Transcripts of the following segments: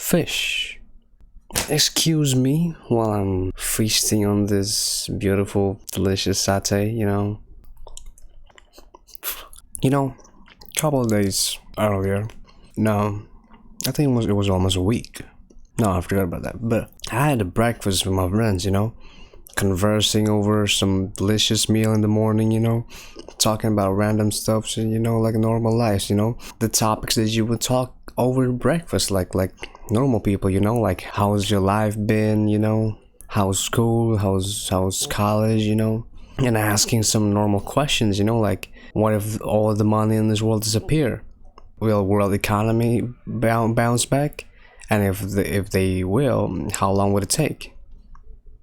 fish. Excuse me while I'm feasting on this beautiful, delicious satay, a couple of days earlier. No, I think it was almost a week. No, I forgot about that. But I had a breakfast with my friends, conversing over some delicious meal in the morning, talking about random stuff, like normal life, the topics that you would talk over breakfast, like normal people, like how's your life been, how's school, how's college, and asking some normal questions, like what if all the money in this world disappear? Will world economy bounce back? And if they will, how long would it take?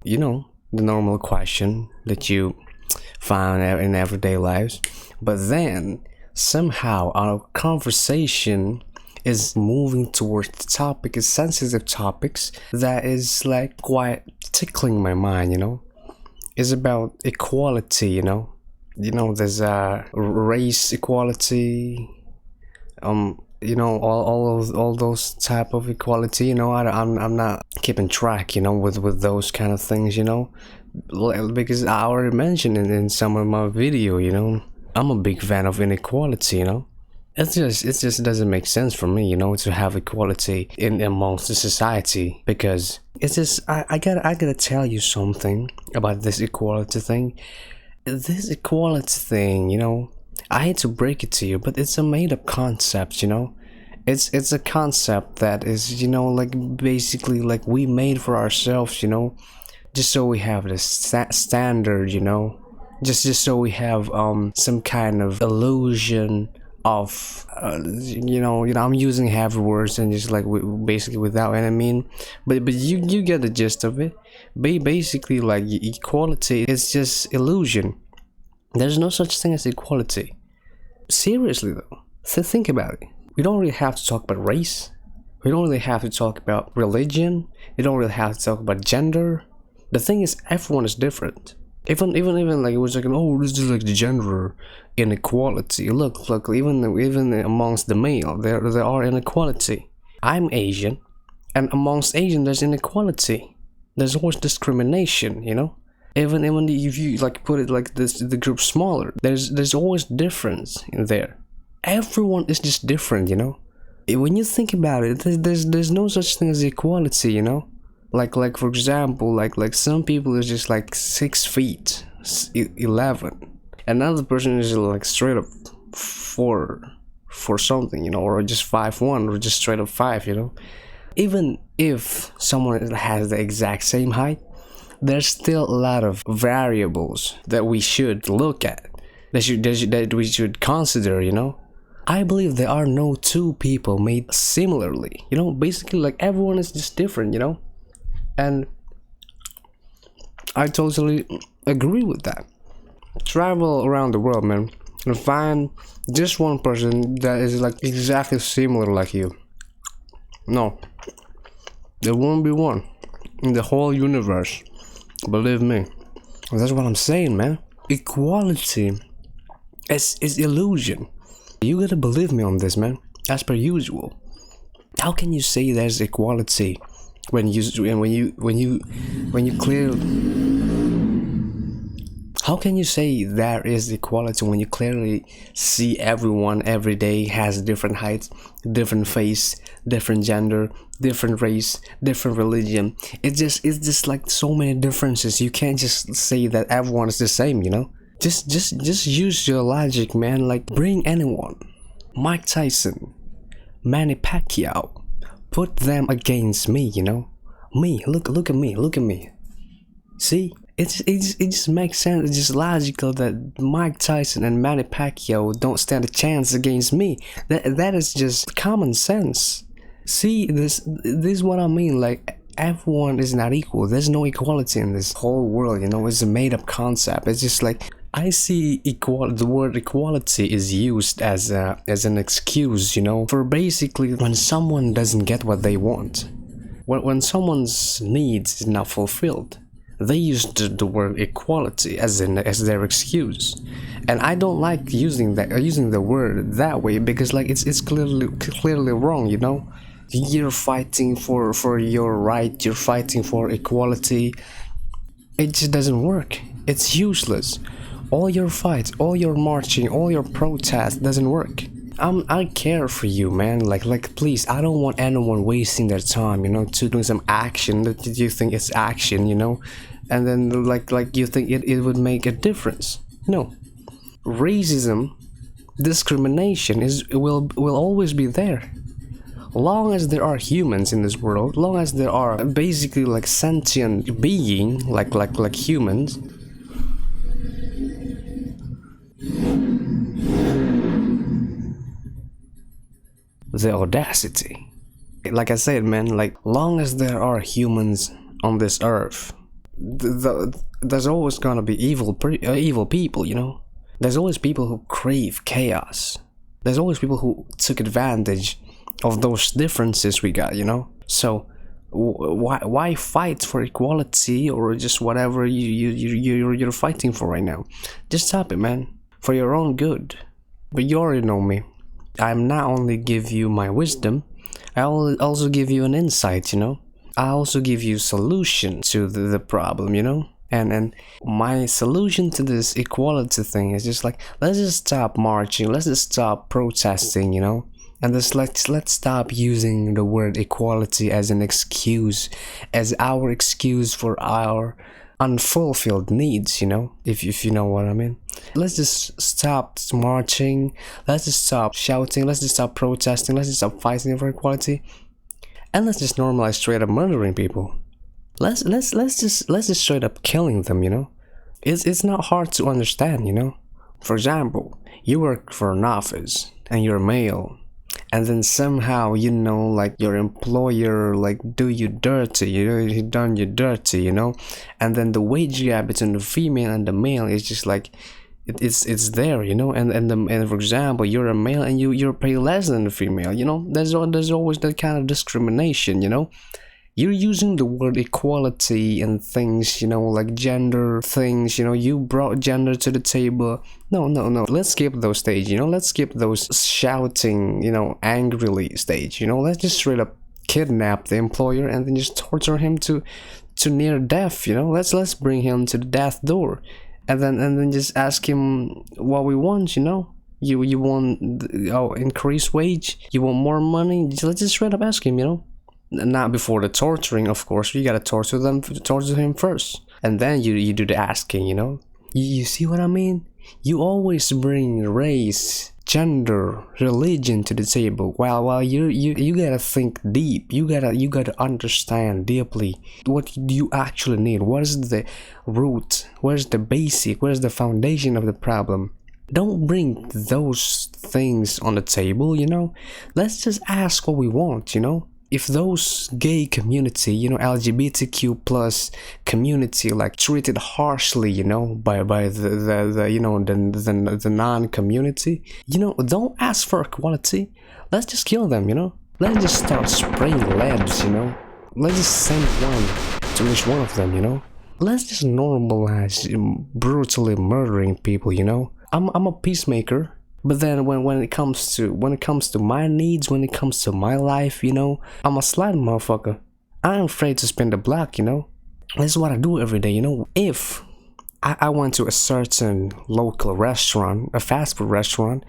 The normal question that you find in everyday lives. But then somehow our conversation is moving towards the topic, is sensitive topics that is like quite tickling my mind, It's about equality, there's race equality, all those type of equality, I'm not keeping track, with those kind of things, because I already mentioned it in some of my video, I'm a big fan of inequality, it just doesn't make sense for me, to have equality in amongst the society, because it's just I gotta tell you something about this equality thing. This equality thing, I hate to break it to you, but it's a made-up concept, It's a concept that is, like basically like we made for ourselves, just so we have this standard, just so we have some kind of illusion of I'm using heavy words and just like basically without any mean, but you get the gist of it. Basically, like equality is just illusion. There's no such thing as equality. Seriously though, think about it. We don't really have to talk about race. We don't really have to talk about religion. We don't really have to talk about gender. The thing is, everyone is different. Even like it was like, oh, this is like the gender inequality. Look, even amongst the male, there are inequality. I'm Asian, and amongst Asian there's inequality. There's always discrimination, Even if you like put it like this, the group smaller, there's always difference in there. Everyone is just different, When you think about it, there's no such thing as equality, Like for example, like some people is just like 6 feet 11, another person is like straight up 4 something, or just 5'1", or just straight up 5, Even if someone has the exact same height, there's still a lot of variables that we should look at, that we should consider, I believe there are no two people made similarly, basically like everyone is just different, and I totally agree with that. Travel around the world, man, and find just one person that is like exactly similar like you. No, there won't be one in the whole universe. Believe me. That's what I'm saying, man. Equality is illusion. You gotta believe me on this, man. As per usual. How can you say there's equality when you clearly? How can you say there is equality when you clearly see everyone every day has different heights, different face, different gender, different race, different religion? It's just like so many differences. You can't just say that everyone is the same, Just use your logic, man. Like, bring anyone. Mike Tyson, Manny Pacquiao, put them against me, Me, look at me. See? It just makes sense. It's just logical that Mike Tyson and Manny Pacquiao don't stand a chance against me. That is just common sense. See, this is what I mean. Like, everyone is not equal. There's no equality in this whole world. It's a made-up concept. It's just like I see the word equality is used as an excuse, for basically when someone doesn't get what they want, when someone's needs is not fulfilled. They use the word equality as their excuse, and I don't like using the word that way, because like it's clearly wrong, You're fighting for your right, you're fighting for equality. It just doesn't work. It's useless. All your fights, all your marching, all your protest doesn't work. I care for you, man. Like, please, I don't want anyone wasting their time, to doing some action that you think it's action, and then like you think it would make a difference. No, racism, discrimination will always be there. Long as there are humans in this world, long as there are basically like sentient being, like humans. The audacity. Like I said, man, like long as there are humans on this earth, there's always gonna be evil people, There's always people who crave chaos. There's always people who took advantage of those differences we got. So why fight for equality or just whatever you're fighting for right now? Just stop it, man, for your own good. But you already know me. I'm not only give you my wisdom, I will also give you an insight. I also give you solution to the problem. And my solution to this equality thing is just like, let's just stop marching, let's just stop protesting, and just let's stop using the word equality as an excuse, as our excuse for our unfulfilled needs, if you know what I mean. Let's just stop marching, let's just stop shouting, let's just stop protesting, let's just stop fighting for equality, and let's just normalize straight up murdering people. Let's just straight up killing them, It's not hard to understand, For example, you work for an office and you're male, and then somehow like your employer like do you dirty, he done you dirty, and then the wage gap between the female and the male is just like it's there, and for example, you're a male and you're paid less than the female, there's always that kind of discrimination, You're using the word equality and things, like gender things, you brought gender to the table. No. Let's skip those stage, let's skip those shouting, angrily stage, let's just straight up kidnap the employer and then just torture him to near death, let's bring him to the death door and then just ask him what we want, You want increased wage? You want more money? Let's just straight up ask him, Not before the torturing, of course. You gotta torture him first, and then you do the asking. You see what I mean? You always bring race, gender, religion to the table. While you gotta think deep. You gotta understand deeply what do you actually need. What is the root? Where's the basic? Where's the foundation of the problem? Don't bring those things on the table. Let's just ask what we want. If those gay community, LGBTQ plus community, like treated harshly, by the non-community, don't ask for equality. Let's just kill them, Let's just start spraying leads, Let's just send one to each one of them, Let's just normalize brutally murdering people, I'm a peacemaker. But then when it comes to my needs, when it comes to my life, I'm a slight motherfucker. I ain't afraid to spin the block, This is what I do every day, If I went to a certain local restaurant, a fast food restaurant,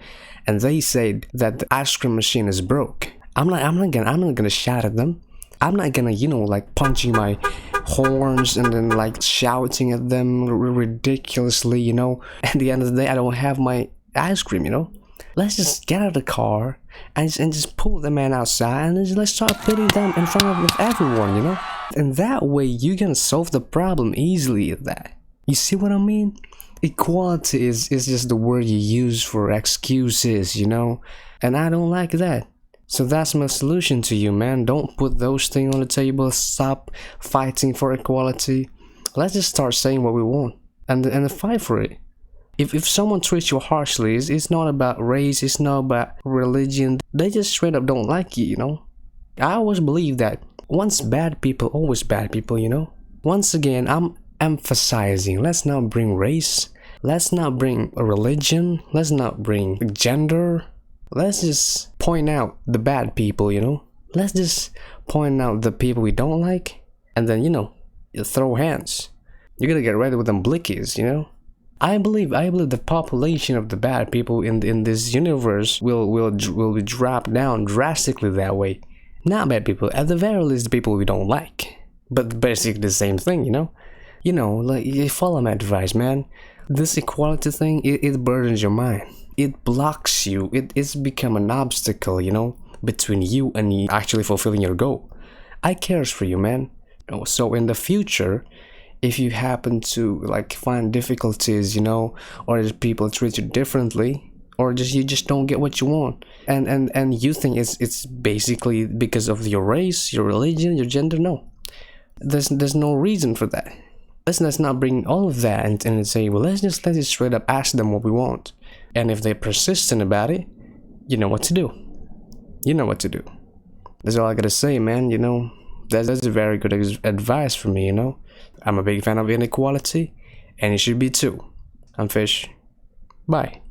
and they said that the ice cream machine is broke, I'm not gonna shout at them. I'm not gonna, like punching my horns and then like shouting at them ridiculously, At the end of the day, I don't have my ice cream, Let's just get out of the car and just pull the man outside and just let's start putting them in front of everyone, And that way you can solve the problem easily at that. You see what I mean? Equality is just the word you use for excuses, And I don't like that. So that's my solution to you, man. Don't put those things on the table. Stop fighting for equality. Let's just start saying what we want and fight for it. If someone treats you harshly, it's not about race, it's not about religion. They just straight up don't like you, I always believe that once bad people, always bad people, Once again, I'm emphasizing, let's not bring race, let's not bring a religion, let's not bring gender. Let's just point out the bad people, Let's just point out the people we don't like, and then, you throw hands. You gotta get ready with them blickies. I believe the population of the bad people in this universe will be dropped down drastically that way. Not bad people, at the very least, the people we don't like. But basically the same thing. Like, you follow my advice, man. This equality thing, it burdens your mind. It blocks you. It's become an obstacle, between you and you actually fulfilling your goal. I cares for you, man. So in the future, if you happen to like find difficulties, or if people treat you differently, or you just don't get what you want, and you think it's basically because of your race, your religion, your gender, no. There's no reason for that. Let's not bring all of that and say, well, let's just straight up ask them what we want. And if they're persistent about it, you know what to do. You know what to do. That's all I gotta say, man. That's a very good advice for me. I'm a big fan of inequality, and you should be too. I'm Fish. Bye.